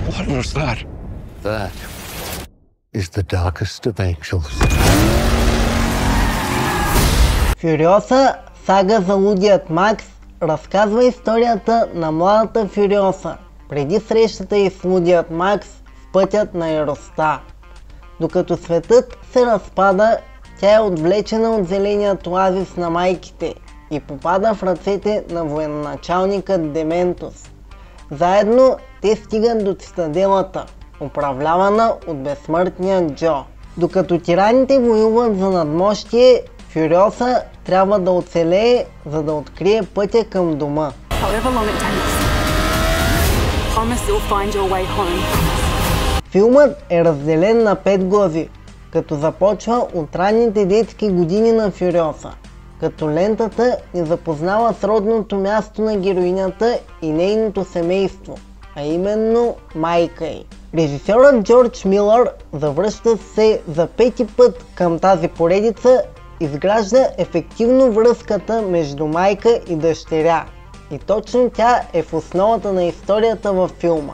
What was that? That is the darkest of angels. Фюриоса, сага за лудият Макс, разказва историята на младата Фюриоса преди срещата й с лудият Макс в пътят на Ероста. Докато светът се разпада, тя е отвлечена от зеленият оазис на майките и попада в ръцете на военачалника Дементус. Заедно те стигат до цитаделата, управлявана от безсмъртния Джо. Докато тираните воюват за надмощие, Фюриоса трябва да оцелее, за да открие пътя към дома. Филмът е разделен на 5 глави, като започва от ранните детски години на Фюриоса, като лентата ни запознава с родното място на героинята и нейното семейство, а именно майка й. Режисьорът Джордж Милър завръща се за 5-ти път към тази поредица, изгражда ефективно връзката между майка и дъщеря. И точно тя е в основата на историята във филма.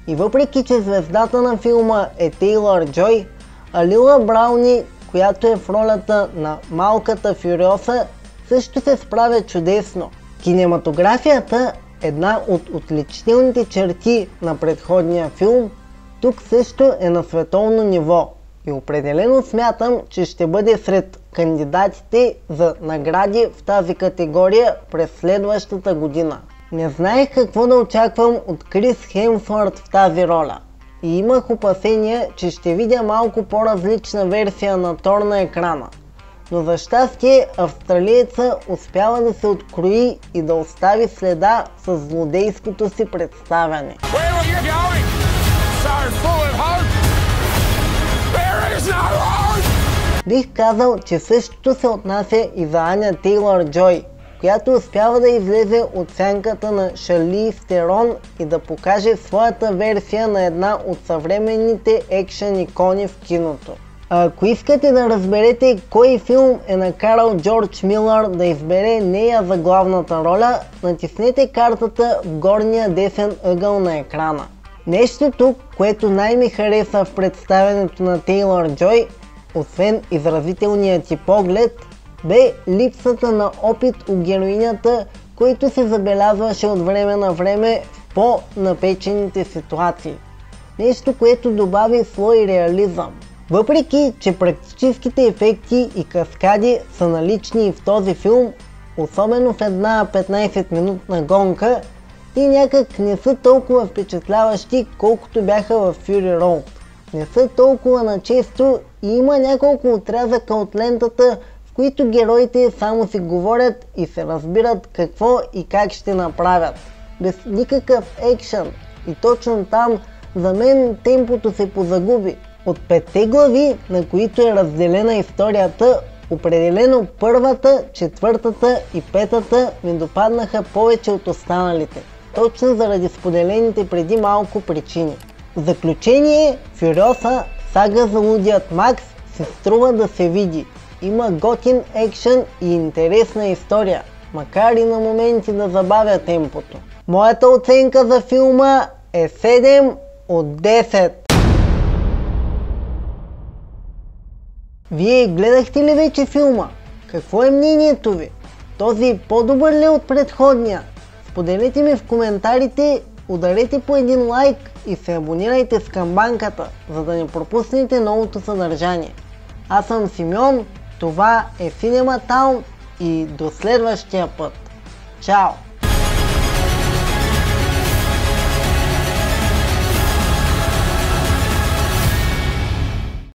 И въпреки, че звездата на филма е Тейлър Джой, Алила Брауни, която е в ролята на малката Фюриоса, също се справя чудесно. Кинематографията, една от отличителните черти на предходния филм, тук също е на световно ниво и определено смятам, че ще бъде сред кандидатите за награди в тази категория през следващата година. Не знаех какво да очаквам от Крис Хемсуърт в тази роля и имах опасения, че ще видя малко по-различна версия на Тор на екрана. Но за щастие австралиеца успява да се открои и да остави следа с злодейското си представяне. Бих казал, че същото се отнася и за Аня Тейлър Джой, която успява да излезе от сянката на Шарлиз Терон и да покаже своята версия на една от съвременните екшън икони в киното. А ако искате да разберете кой филм е накарал Джордж Милър да избере нея за главната роля, натиснете картата в горния десен ъгъл на екрана. Нещото, което най-ми хареса в представянето на Тейлър Джой, освен изразителният ти поглед, бе липсата на опит у героинята, който се забелязваше от време на време в по-напечените ситуации. Нещо, което добави слой реализъм. Въпреки, че практическите ефекти и каскади са налични и в този филм, особено в една 15-минутна гонка, и някак не са толкова впечатляващи, колкото бяха в Fury Road. Не са толкова начесто и има няколко отрязъка от лентата, в които героите само си говорят и се разбират какво и как ще направят. Без никакъв екшън. И точно там за мен темпото се позагуби. От 5 глави, на които е разделена историята, определено първата, четвъртата и петата ми допаднаха повече от останалите. Точно заради споделените преди малко причини. В заключение, Фюриоса, сага за лудият Макс, се струва да се види. Има готин екшън и интересна история, макар и на моменти да забавя темпото. Моята оценка за филма е 7 от 10. Вие гледахте ли вече филма? Какво е мнението ви? Този по-добър ли от предходния? Споделете ми в коментарите, ударете по един лайк и се абонирайте с камбанката, за да не пропуснете новото съдържание. Аз съм Симеон, това е Cinema Town и до следващия път. Чао!